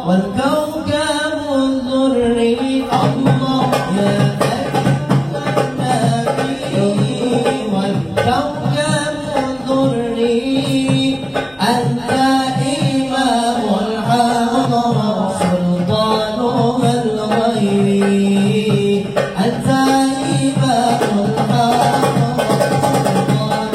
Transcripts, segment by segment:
والكوكب الدري الله يا والكوكب الدري أنت إمام الحضرة سلطانها الغيب أنت إمام الحضرة سلطانها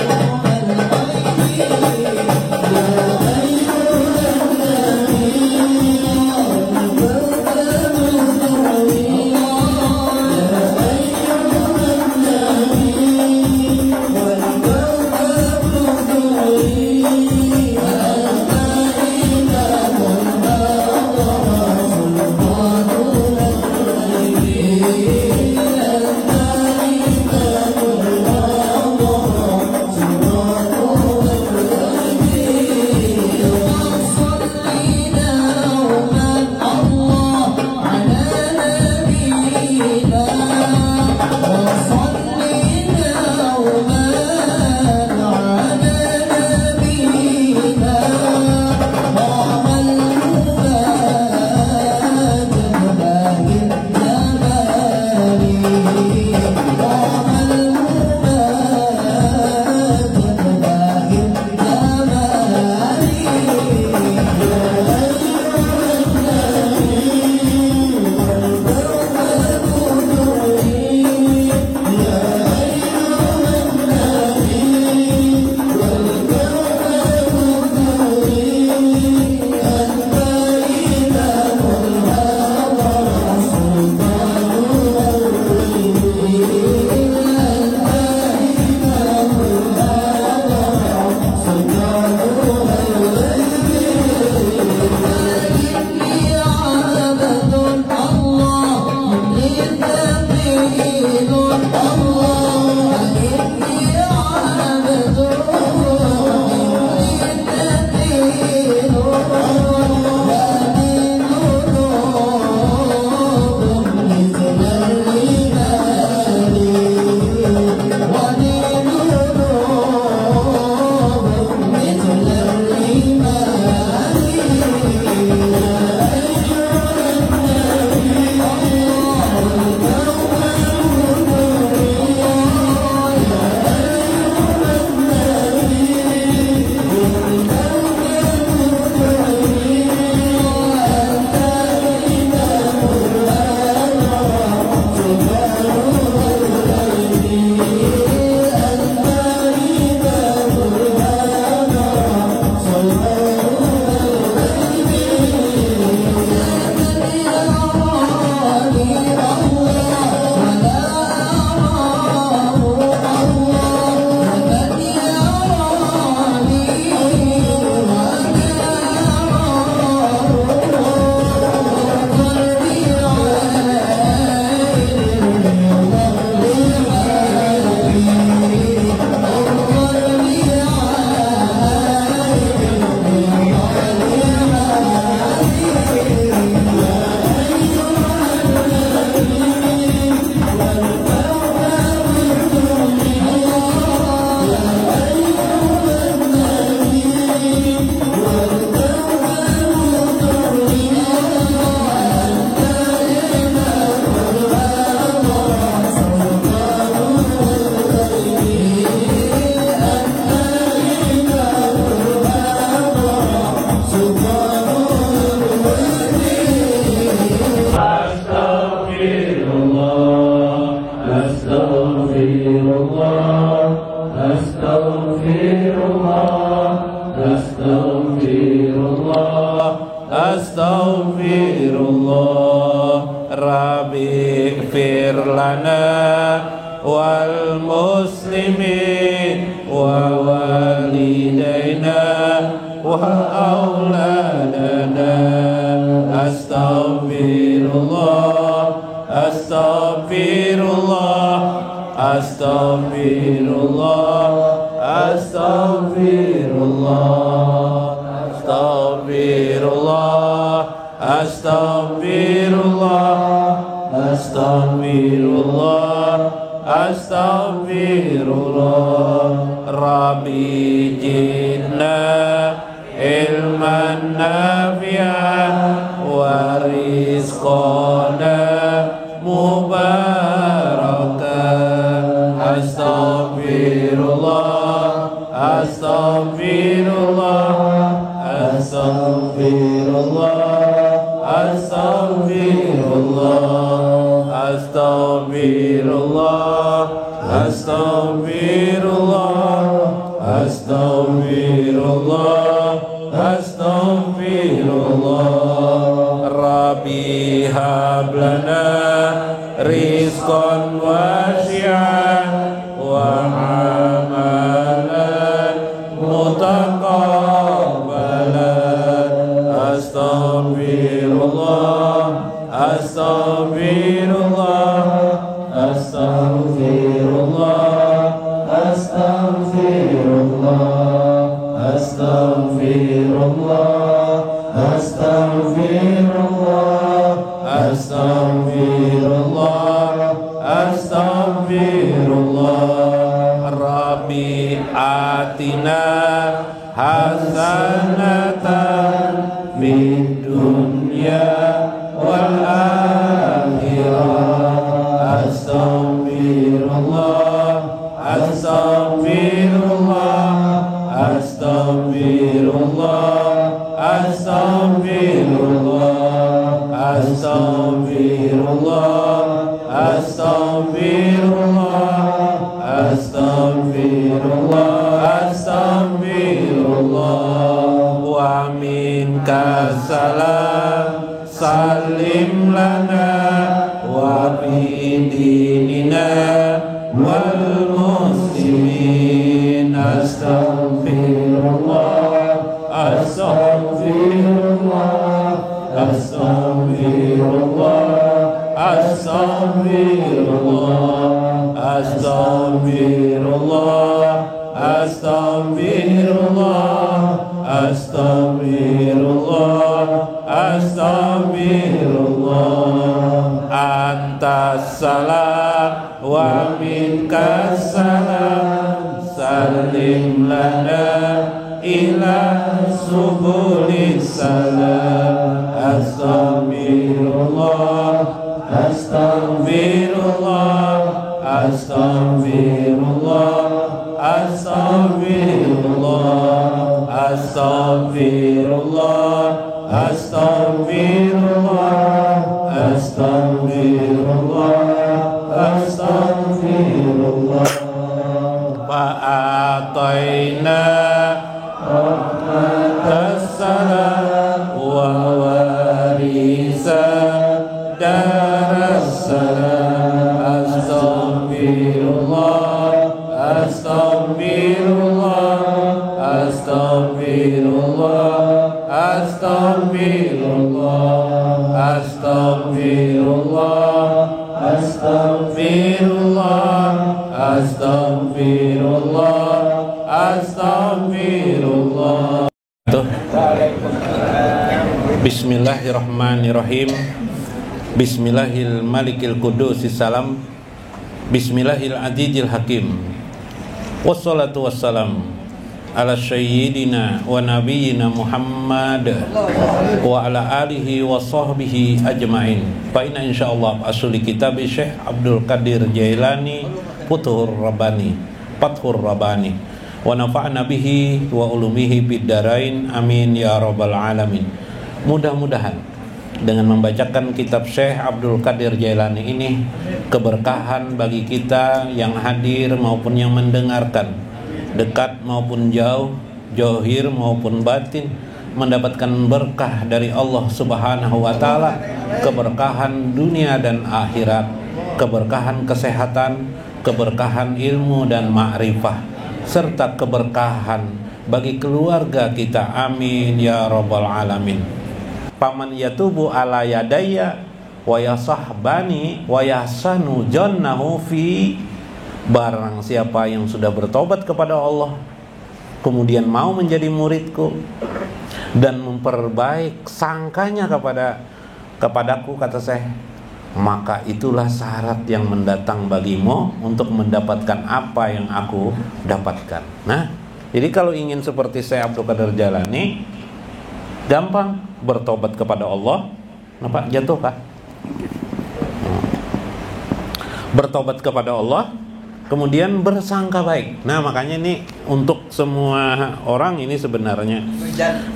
ilman nafi'an wa Astaghfirullah. Rabbi hablana rizqan wasi'an wa amalan mutaqabbalan. Astaghfirullah, astaghfirullah, astaghfirullah, astaghfirullah, astaghfirullah, astaghfirullah, astaghfirullah, astaghfirullah. Rabbi atina hasanatan fid dunya wal akhirah. Astaghfirullah, astaghfirullah, astaghfirullah, astaghfirullah, astaghfirullah, astaghfirullah, astaghfirullah, astaghfirullah. Wa minka salam salim lana wa fi dinina wal muslimin. Astaghfirullah, astaghfirullah, astaghfirullah, astaghfirullah, astaghfirullah, astaghfirullah, astaghfirullah, astaghfirullah. Antas salam wa minkas salam salim lana ila subulis salam. Astaghfirullah, astaghfirullah, astaghfirullah, astaghfirullah, astaghfirullah, astaghfirullah, astaghfirullah, astaghfirullah. Fa'ataina rahmatassalam wa warisa darassalam. Astaghfirullah, astaghfirullah, astaghfirullah, astaghfirullah, astaghfirullah, astaghfirullah, astaghfirullah, astaghfirullah. Bismillahirrahmanirrahim. Bismillahil malikil qudusis salam. Bismillahil azizil hakim. Wassalatu wassalam ala sayyidina wa nabiyyina Muhammad wa ala alihi wa sahbihi ajma'in. Fa inna insyaallah asli kitab Syekh Abdul Qadir Jailani Futuhur Rabbani Fathur Rabbani wa nafa'na bihi wa ulumihi bid darain amin ya rabbal alamin. Mudah-mudahan dengan membacakan kitab Syekh Abdul Qadir Jailani ini keberkahan bagi kita yang hadir maupun yang mendengarkan, dekat maupun jauh, zahir maupun batin, mendapatkan berkah dari Allah Subhanahu wa taala, keberkahan dunia dan akhirat, keberkahan kesehatan, keberkahan ilmu dan ma'rifah, serta keberkahan bagi keluarga kita. Amin ya rabbal alamin. Paman yatubu ala yadaya wa yasahbani wa yahsanu jannahu fi. Barang siapa yang sudah bertobat kepada Allah, kemudian mau menjadi muridku dan memperbaik sangkanya kepadaku, kata Syekh, maka itulah syarat yang mendatang bagimu untuk mendapatkan apa yang aku dapatkan. Nah, jadi kalau ingin seperti Syekh Abdul Qadir Jailani, gampang, bertobat kepada Allah. Kenapa jatuh kah? Bertobat kepada Allah, kemudian bersangka baik. Nah, makanya ini untuk semua orang ini sebenarnya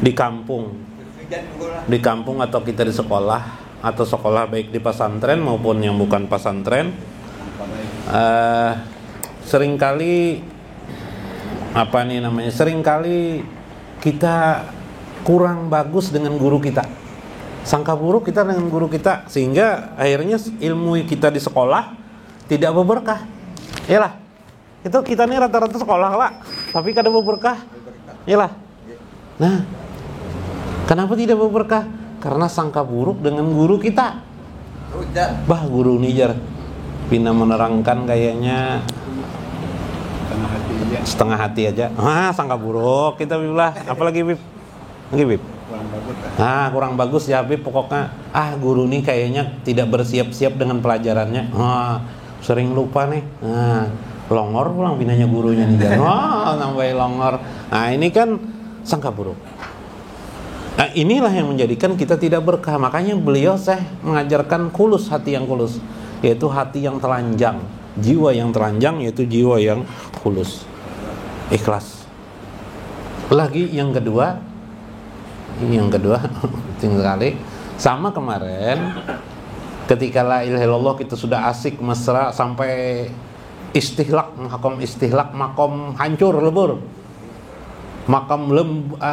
di kampung di kampung atau kita di sekolah atau sekolah baik di pesantren maupun yang bukan pesantren, seringkali seringkali kita kurang bagus dengan guru kita, sangka buruk kita dengan guru kita, sehingga akhirnya ilmu kita di sekolah tidak berberkah. Iyalah, itu kita nih rata-rata sekolah lah, tapi kada berberkah. Iyalah. Nah, kenapa tidak berberkah? Karena sangka buruk dengan guru kita. Bah, guru Nijar Pina menerangkan kayaknya setengah hati aja. Sangka buruk kita bilang. Apalagi Bib? Bib? Kurang bagus ya Bib. Pokoknya guru nih kayaknya tidak bersiap-siap dengan pelajarannya. Sering lupa nih. Longor pulang binanya gurunya nih. Nambahin longor. Ini kan sangka buruk. Inilah yang menjadikan kita tidak berkah. Makanya beliau mengajarkan kulus, hati yang kulus, yaitu hati yang telanjang, jiwa yang telanjang, yaitu jiwa yang kulus, ikhlas. Lagi yang kedua penting sekali. Sama kemarin ketika la ilaha illallah kita sudah asik mesra sampai istihlak, makom hancur lebur, makam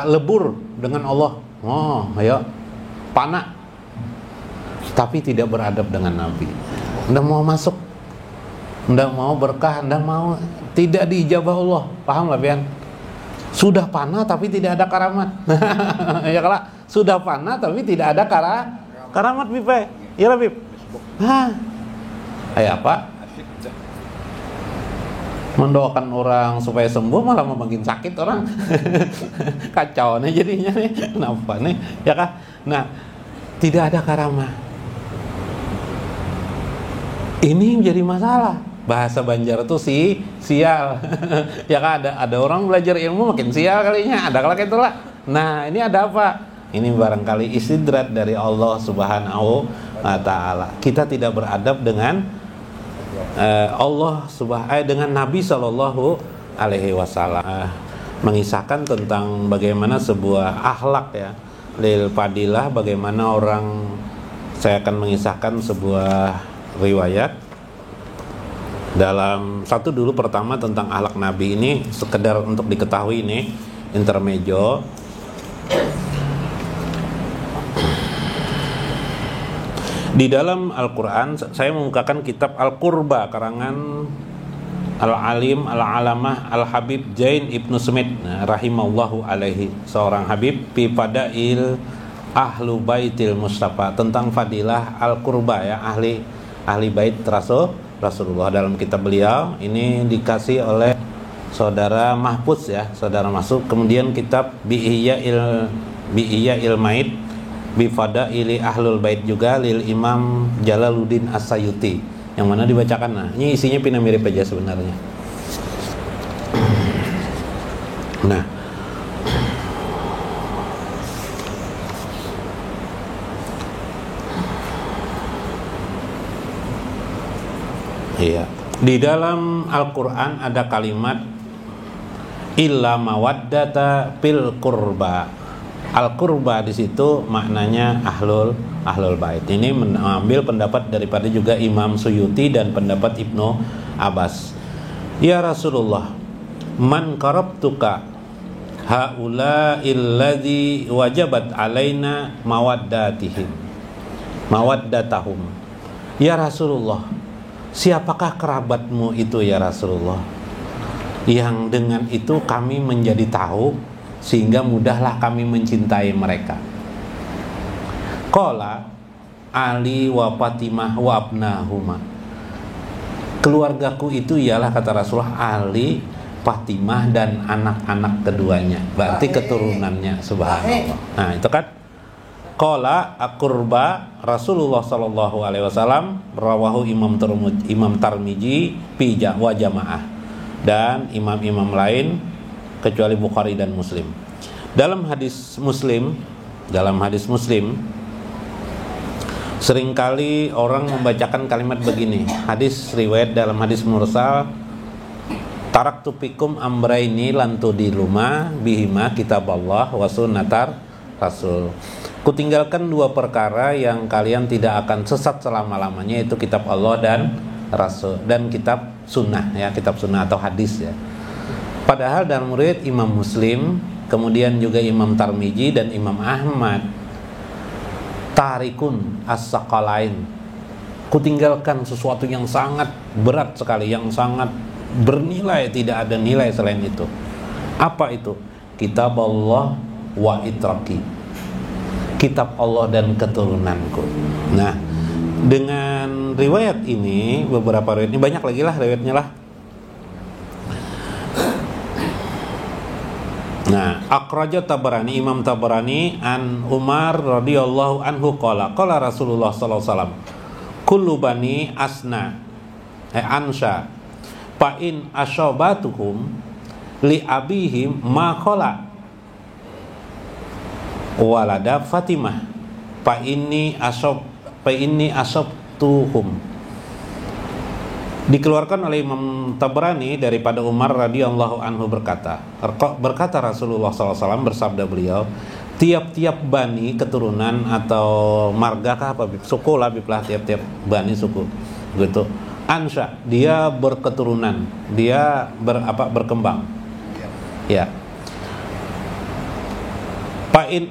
lebur dengan Allah. Ayo panak, tapi tidak beradab dengan Nabi. Nggak mau masuk, nggak mau berkah, nggak mau, tidak diijabah Allah. Paham lah pian? Sudah panah tapi tidak ada karamat. Ya kalau sudah panah tapi tidak ada karamat Bib. Iya lah Bib. Apa? Mendoakan orang supaya sembuh malah makin sakit orang. Kacau nih jadinya nih. Kenapa nih? Ya kan? Nah, tidak ada karamah. Ini menjadi masalah. Bahasa Banjar itu sial. Ya kan, ada orang belajar ilmu makin sial kalinya. Ada kalau itulah. Nah, ini ada apa? Ini barangkali istidrat dari Allah Subhanahu wa taala. Kita tidak beradab dengan dengan Nabi Shallallahu Alaihi Wasallam, mengisahkan tentang bagaimana sebuah akhlak ya, lil fadilah, bagaimana orang. Saya akan mengisahkan sebuah riwayat dalam satu dulu pertama tentang akhlak Nabi ini, sekedar untuk diketahui ini intermezzo. Di dalam Al-Quran saya membukakan kitab Al-Qurba karangan Al-Alim Al-Alamah Al-Habib Jain Ibnu Smith rahimallahu alaihi, seorang Habib fi Fadail Ahlu Baitil Mustafa, tentang fadilah Al-Qurba ya, ahli bait Rasulullah. Dalam kitab beliau ini dikasih oleh saudara Mahfuz ya, saudara masuk. Kemudian kitab Bi'iya Mait Bifada ili Ahlul Bait juga lil Imam Jalaluddin As-Sayuti, yang mana dibacakan. Nah, ini isinya pina mirip aja sebenarnya. Nah, iya, di dalam Al-Qur'an ada kalimat illa mawaddata fil qurba. Al-Qurba di situ maknanya ahlul bait. Ini mengambil pendapat daripada juga Imam Suyuti dan pendapat Ibnu Abbas. Ya Rasulullah, man qarabtuka haula illadzi wajabat alaina mawaddatahum. Ya Rasulullah, siapakah kerabatmu itu ya Rasulullah, yang dengan itu kami menjadi tahu sehingga mudahlah kami mencintai mereka. Qala Ali wa Fatimah wa abnahuma. Keluargaku itu ialah, kata Rasulullah, Ali, Fatimah dan anak-anak keduanya. Berarti keturunannya, subhanallah. Nah, itu kan qala Al-Qurba Rasulullah sallallahu alaihi wasallam, rawahu Imam Tirmidzi fi wa jamaah, dan imam-imam lain kecuali Bukhari dan Muslim. Dalam hadis Muslim seringkali orang membacakan kalimat begini. Hadis riwayat dalam hadis mursal, taraktu fikum amraini lan tudiluma bihima kitaballah wa sunnatar rasul. Kutinggalkan dua perkara yang kalian tidak akan sesat selama-lamanya, yaitu kitab Allah dan Rasul, dan kitab sunnah ya, kitab sunnah atau hadis ya. Padahal dalam riwayat Imam Muslim, kemudian juga Imam Tirmidzi dan Imam Ahmad, tarikun as-saqalain, kutinggalkan sesuatu yang sangat berat sekali, yang sangat bernilai, tidak ada nilai selain itu. Apa itu? Kitab Allah wa itraqi, kitab Allah dan keturunanku. Nah, dengan riwayat ini, beberapa riwayat ini, banyak lagi lah riwayatnya lah. Nah, akhraja Tabarani, Imam Tabarani an Umar radhiyallahu anhu qala Rasulullah sallallahu alaihi wasallam, kullu bani asna ansha fa in asyabatuhum li abihim ma qala walada Fatimah fa inni asabtuhum. Dikeluarkan oleh Imam Tabrani daripada Umar radhiyallahu anhu berkata Rasulullah SAW, bersabda beliau, tiap-tiap bani keturunan atau marga kah apa suku lah, tiap-tiap bani suku gitu, ansha, dia berketurunan, dia berkembang ya. Fa'in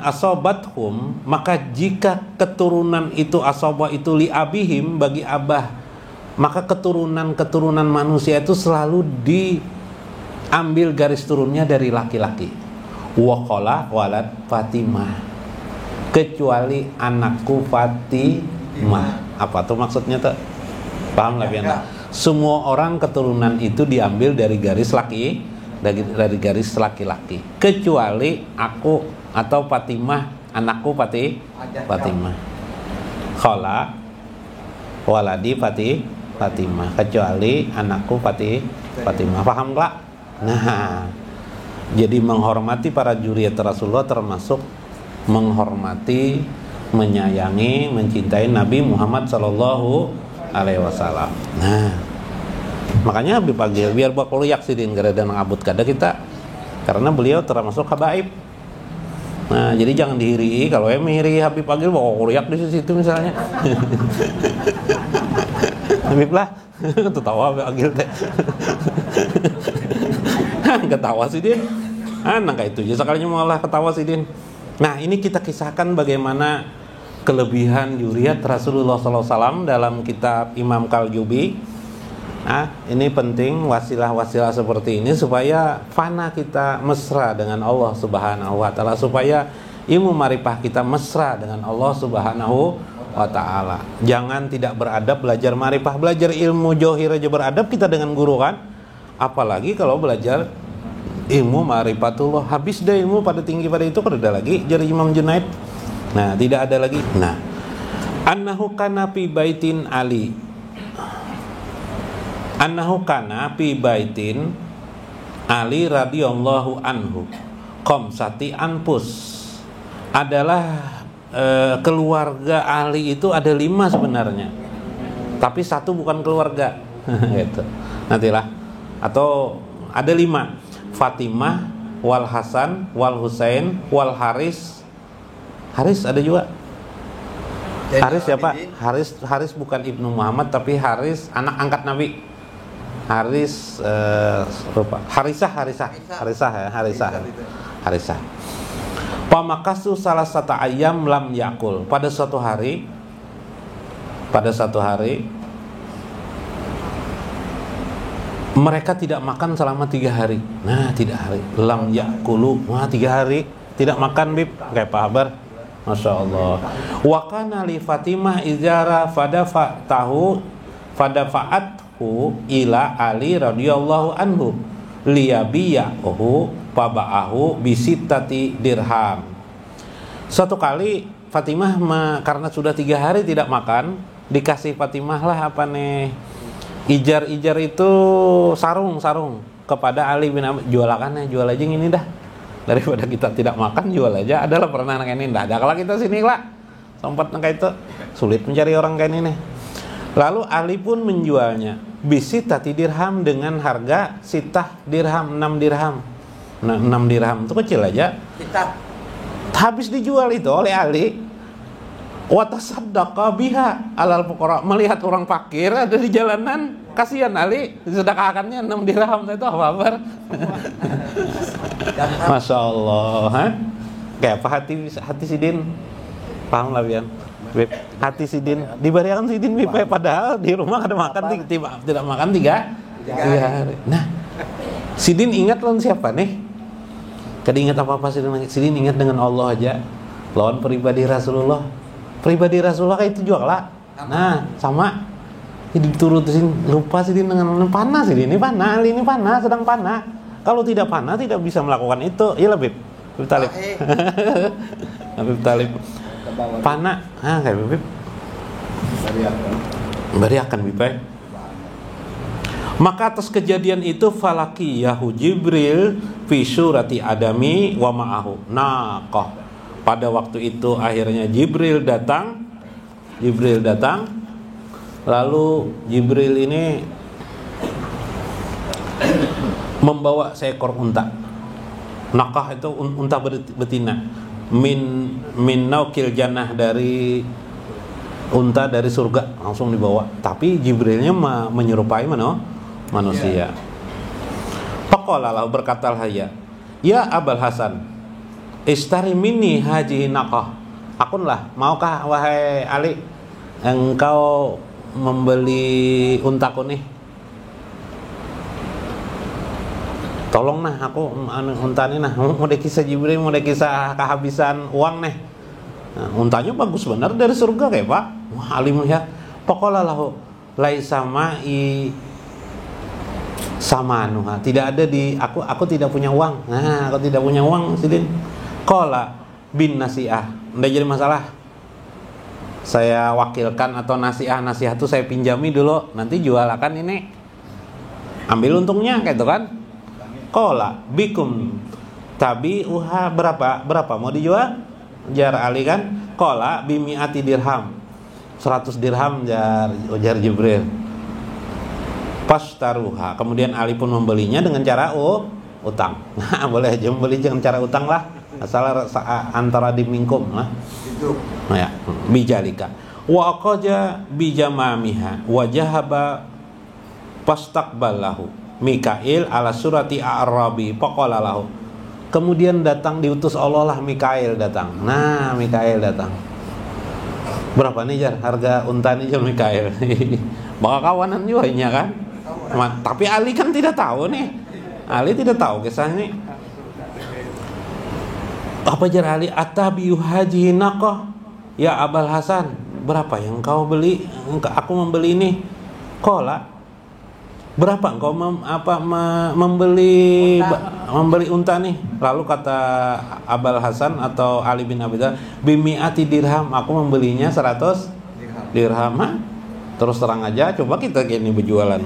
asabathum, maka jika keturunan itu asabah itu li abihim, bagi abah, maka keturunan manusia itu selalu diambil garis turunnya dari laki-laki. Wa qala walad Fatimah, kecuali anakku Fatimah. Apa tuh maksudnya tuh? Paham nggak Pianda? Semua orang keturunan itu diambil dari garis dari garis laki-laki, kecuali aku atau Fatimah, anakku Fatimah. Khala waladi Fatimah, kecuali anakku Fatimah. Paham nggak? Nah, jadi menghormati para zuriat Rasulullah termasuk menghormati, menyayangi, mencintai Nabi Muhammad sallallahu alaihi wasallam. Nah, makanya Habib Agil biar bakal yaksidin gara dan ngabut kada kita, karena beliau termasuk habaib. Nah, jadi jangan dihiri. Kalau mihiri Habib Agil bakal yak di situ misalnya. Habib lah, tertawa Habib Agil teh. Ketawa sih Din. Kayak itu aja sekalinya malah ketawa sih Din. Nah, ini kita kisahkan bagaimana kelebihan zuriat Rasulullah SAW dalam kitab Imam Kaljubi. Nah, ini penting wasilah-wasilah seperti ini supaya fana kita mesra dengan Allah Subhanahu wa taala, supaya ilmu marifah kita mesra dengan Allah Subhanahu wa taala. Jangan tidak beradab belajar marifah, belajar ilmu johir aja beradab kita dengan guru kan. Apalagi kalau belajar ilmu marifatullah, habis deh ilmu pada tinggi pada itu, ada lagi jadi Imam Junaid. Nah, tidak ada lagi. Nah, annahu kana fi baitin Ali radhiyallahu anhu qamsati anfus, adalah keluarga Ali itu ada 5 sebenarnya, tapi satu bukan keluarga. Gitu. Nantilah, atau ada 5, Fatimah, wal Hasan, wal Husain, wal Haris ada juga. Haris siapa? Haris bukan Ibnu Muhammad, tapi Haris anak angkat Nabi. Harisah. Pamakasu salah satu ayam lam yakul. Pada suatu hari mereka tidak makan selama 3 hari. Nah, 3 hari. Lam yakulu. Wah, 3 hari tidak makan, Bib. Kayak apa kabar? Masya Allah. Wa kana li Fatimah izara fadafa'athu ila Ali radhiyallahu anhu liyabiyahu paba'ahu bisittati dirham. Suatu kali Fatimah karena sudah 3 hari tidak makan, dikasih Fatimah lah ijar itu sarung kepada Ali bin Abi, jual aja yang ini dah, daripada kita tidak makan jual aja. Adalah pernah kayak ini dah, kalau kita sini lah sempat kayak itu, sulit mencari orang kayak ini. Lalu Ali pun menjualnya bisitati dirham, dengan harga sitah dirham, 6 dirham. Nah, 6 dirham itu kecil aja. Habis dijual itu oleh Ali, wa tasaddaqa biha alal fuqara, melihat orang fakir ada di jalanan, kasihan Ali, sedekahkannya 6 dirham itu apa kabar? Masya Allah, ha? Kayak apa hati Sidin? Paham lah Bian? Beb, hati Sidin dibariakan Sidin Beb, padahal di rumah ada makan tidak makan 3 hari. Nah, Sidin ingat lawan siapa nih? Kada ingat apa-apa Sidin ingat dengan Allah aja. Lawan pribadi Rasulullah. Pribadi Rasulullah kayak itu juga lah. Nah, sama. Jadi turutin lupa Sidin dengan panah Sidin. Ini panah, sedang panah. Kalau tidak panah tidak bisa melakukan itu. Iya lah Beb. Beb Talib. Beb Talib. Panah. Ah, kayak Beb. Bariakan Beb. Maka atas kejadian itu falakiyahu Jibril fi surati adami wa ma'ahu naqah. Pada waktu itu akhirnya Jibril datang. Lalu Jibril ini membawa seekor unta. Naqah itu unta betina. Min naukil jannah, dari unta dari surga, langsung dibawa. Tapi Jibrilnya menyerupai manusia. Faqala lahu, berkatalah ya Abul Hasan, istari minni hajihi naqah. Akunlah, maukah wahai Ali engkau membeli untaku nih? Tolong nah aku unta ini nah, mau dikisah Jibril, mau dikisah kehabisan uang nih. Nah, untanya bagus benar dari surga kayak Pak. Wah, Ali melihat. Faqala lahu laisa ma'i sama nuha, tidak ada di aku tidak punya uang. Nah, aku tidak punya uang Sidin. Qala bin nasiah, enggak jadi masalah, saya wakilkan, atau nasiah itu saya pinjami dulu, nanti jualakan ini, ambil untungnya kayak itu kan. Qala bikum tabi'uha, berapa mau dijual? Jar Ali kan. Qala bimi'ati dirham, 100 dirham jar Jibril. Pastaruha, kemudian Ali pun membelinya dengan cara utang. Nah, boleh aja membeli dengan cara utang lah, asal antara dimingkum lah. Nah, ya, bijalika. Wa aqaja bijamamiha wa jahaba pastaqbalahu Mikail ala surati Arabi faqala lahu. Kemudian datang, diutus Allah lah Mikail datang. Nah, Mikail datang. Berapa nih jar harga unta nih jar Mikail? Bakal kawanan juga nya kan? Tapi Ali kan tidak tahu nih. Ali tidak tahu kisahnya. Apa jar Ali? Atabiu haji naqah ya Abul Hasan, berapa yang kau beli? Aku membeli ini. Qala, berapa engkau membeli unta nih? Lalu kata Abul Hasan atau Ali bin Abi Thalib, bimi'ati dirham, aku membelinya 100 dirham. Terus terang aja, coba kita gini berjualan,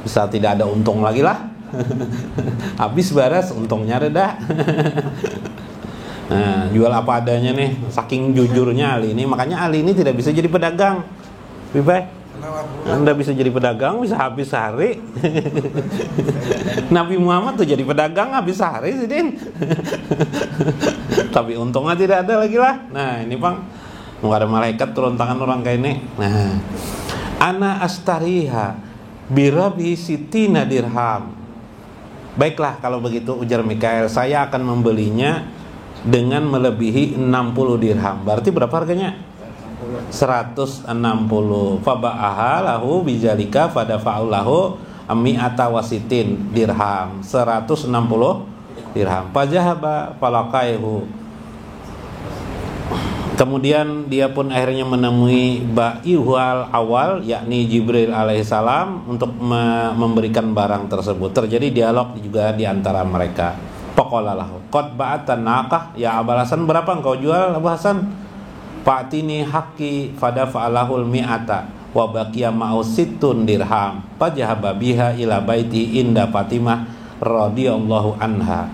bisa tidak ada untung lagi lah. Habis baras, untungnya reda. Nah, jual apa adanya nih, saking jujurnya Ali ini. Makanya Ali ini tidak bisa jadi pedagang. Bibai, Anda bisa jadi pedagang, bisa habis sehari. Nabi Muhammad tuh jadi pedagang habis sehari sih Din. Tapi untungnya tidak ada lagi lah. Nah, ini Bang, nggak ada malaikat turun tangan orang kayak ini. Nah, ana astariha birabi sitina dirham. Baiklah kalau begitu, ujar Mikail, saya akan membelinya dengan melebihi 60 dirham. Berarti berapa harganya? 160. Faba'aha lahu bijalika fadafa'ulahu mi'ata wasitin dirham, 160 dirham. Fajahaba falaqaihu. Kemudian dia pun akhirnya menemui Ba'ihwal awal, yakni Jibril alaihissalam, untuk memberikan barang tersebut. Terjadi dialog juga di antara mereka. Faqala lahu qad ba'atan naqah ya Abul Hasan, berapa engkau jual Abu Hasan? Fa'tini haqqi fadafa'alahul mi'ata wa baqiya ma'u sittun dirham. Fajahaba biha ila baiti inda Fatimah radhiyallahu anha.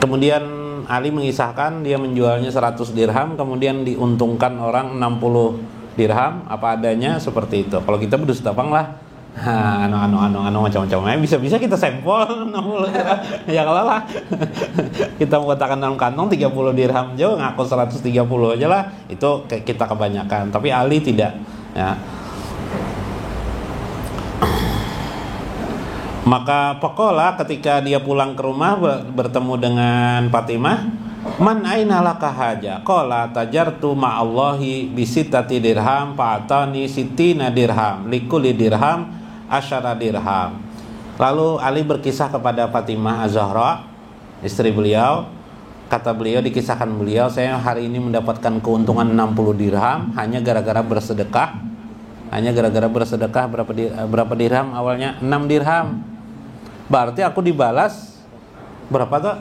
Kemudian Ali mengisahkan dia menjualnya 100 dirham, kemudian diuntungkan orang 60 dirham, apa adanya seperti itu. Kalau kita berdustapang lah, Macam-macam. Bisa kita sampel 60 dirham. Ya kalau lah. Kita mau letakkan dalam kantong 30 dirham aja ngaku 130 aja lah. Itu kita kebanyakan. Tapi Ali tidak, ya. Maka Pakola ketika dia pulang ke rumah bertemu dengan Fatimah, man aina laka haja? Qala tajartu ma'allahi bisitati dirham fa'atani sitina dirham likulli dirham asyara dirham. Lalu Ali berkisah kepada Fatimah Az-Zahra, istri beliau. Kata beliau, dikisahkan beliau, saya hari ini mendapatkan keuntungan 60 dirham hanya gara-gara bersedekah. Berapa dirham awalnya? 6 dirham. Berarti aku dibalas berapa tuh?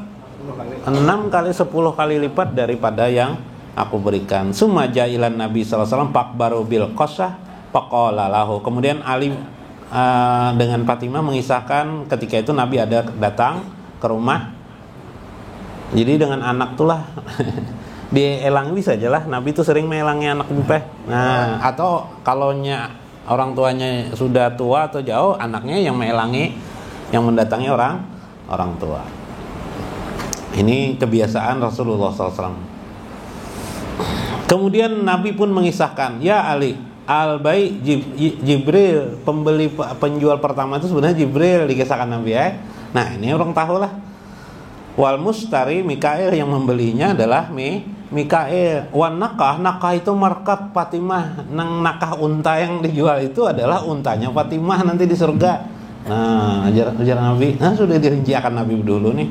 6 kali 10 kali lipat daripada yang aku berikan. Summa jailan Nabi sallallahu alaihi wasallam faqbaru bil qasah faqala lahu. Kemudian Ali dengan Fatimah mengisahkan ketika itu Nabi ada datang ke rumah. Jadi dengan anak tulah dielangi saja lah. Nabi itu sering melangi anak empeh. Nah, atau kalaunya orang tuanya sudah tua atau jauh, anaknya yang melangi, yang mendatangi orang tua. Ini kebiasaan Rasulullah SAW. Kemudian Nabi pun mengisahkan, ya Ali, al-bai Jibril, penjual pertama itu sebenarnya Jibril, dikisahkan Nabi ya. Nah ini orang tahu lah. Wal mustari Mikail, yang membelinya adalah Mikail. Wan nakah itu markat Fatimah. Nang nakah unta yang dijual itu adalah untanya Fatimah nanti di surga. Nah, ajaran Nabi, sudah dirincikan Nabi dulu nih.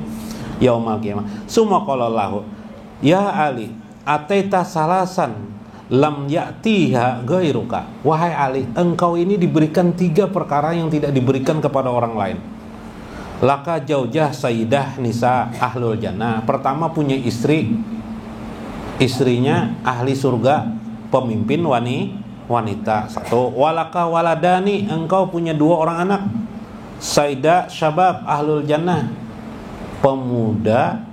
Yaumal qiyamah. Summa qala lahu, ya Ali, ataita salasan lam ya'tiha ghairuka. Wahai Ali, engkau ini diberikan 3 perkara yang tidak diberikan kepada orang lain. Laka jaujah sayyidah nisa ahlul jannah. Pertama, punya istrinya ahli surga, pemimpin wanita. 1. Walaka waladani, engkau punya 2 orang anak. Sayyidah syabab ahlul jannah, pemuda.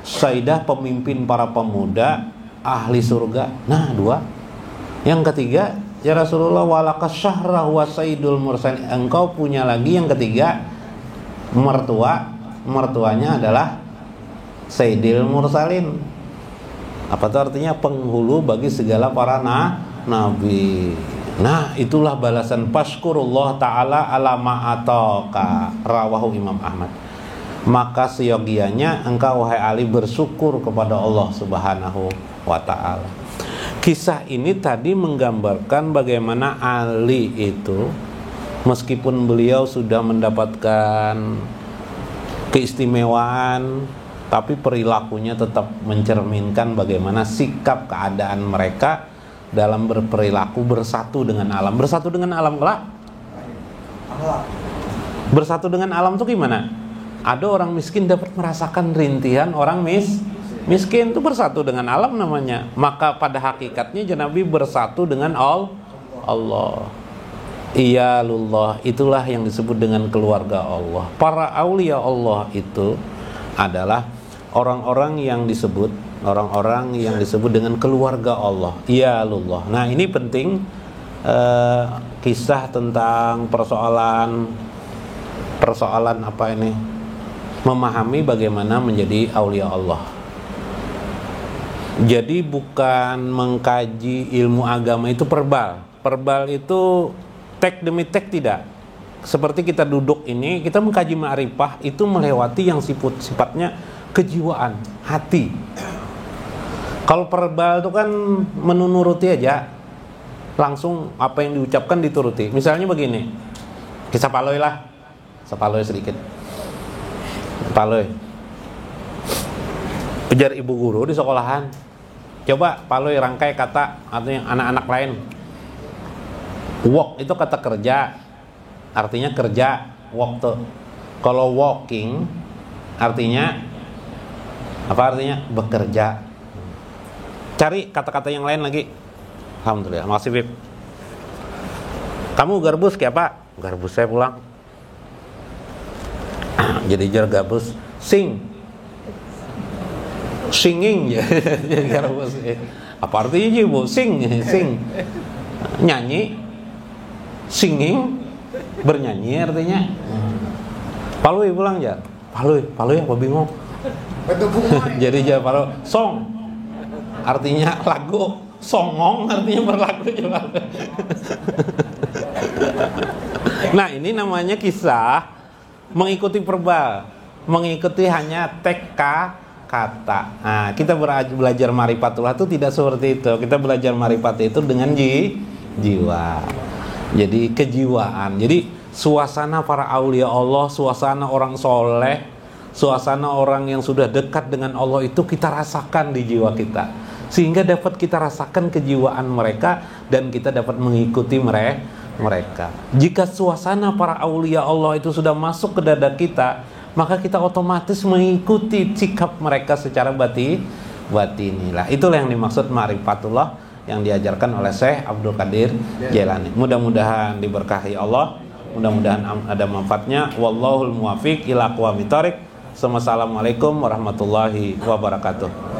Sayyidah, pemimpin para pemuda ahli surga. Nah 2. Yang ketiga, ya Rasulullah, walaka syahra wa sayyidul mursalin, engkau punya lagi yang ketiga, mertuanya adalah sayyidil mursalin. Apa itu artinya? Penghulu bagi segala para nabi. Nah itulah balasan paskurullah ta'ala ala ma'ataka, rawahu Imam Ahmad. Maka seyogianya engkau wahai Ali bersyukur kepada Allah subhanahu wa ta'ala. Kisah ini tadi menggambarkan bagaimana Ali itu, meskipun beliau sudah mendapatkan keistimewaan, tapi perilakunya tetap mencerminkan bagaimana sikap keadaan mereka dalam berperilaku bersatu dengan alam. Bersatu dengan alam kelak. Bersatu dengan alam itu gimana? Ada orang miskin dapat merasakan rintihan orang miskin, itu bersatu dengan alam namanya. Maka pada hakikatnya Nabi bersatu dengan Allah. Iyalullah, itulah yang disebut dengan keluarga Allah. Para aulia Allah itu adalah orang-orang yang disebut dengan keluarga Allah. Iyalullah. Nah ini penting, kisah tentang persoalan apa ini, memahami bagaimana menjadi aulia Allah. Jadi bukan mengkaji ilmu agama itu perbal itu tek demi tek, tidak. Seperti kita duduk ini, kita mengkaji ma'rifah itu melewati yang sifatnya kejiwaan, hati. Kalau perbal itu kan menuruti aja, langsung apa yang diucapkan dituruti. Misalnya begini, kisah Paloy sedikit. Paloy ujar ibu guru di sekolahan, coba Paloy rangkai kata atau yang anak-anak lain. Walk itu kata kerja, artinya kerja, walk tuh. Kalau walking artinya apa artinya? Bekerja. Cari kata-kata yang lain lagi. Alhamdulillah, makasih Bib. Kamu garbus kayak apa? Garbus saya pulang. Jadi jar garbus. Singing ya. Garbus. Apa artinya Bu? Sing. Nyanyi. Singing. Bernyanyi artinya. Palui pulang ya. Palui apa bingung? Jadi ya palu song artinya lagu, songong artinya berlagu juga. Nah, ini namanya kisah mengikuti verbal, mengikuti hanya TK kata. Nah, kita belajar marifatullah itu tidak seperti itu. Kita belajar marifat itu dengan jiwa. Jadi kejiwaan. Jadi suasana para aulia Allah, suasana orang soleh, suasana orang yang sudah dekat dengan Allah itu kita rasakan di jiwa kita, sehingga dapat kita rasakan kejiwaan mereka dan kita dapat mengikuti mereka. Jika suasana para aulia Allah itu sudah masuk ke dada kita, maka kita otomatis mengikuti sikap mereka secara batinilah. Itulah yang dimaksud ma'rifatullah yang diajarkan oleh Syekh Abdul Qadir Jailani. Mudah-mudahan diberkahi Allah, mudah-mudahan ada manfaatnya. Wallahul muwaffiq ila aqwamit thoriq. Assalamualaikum warahmatullahi wabarakatuh.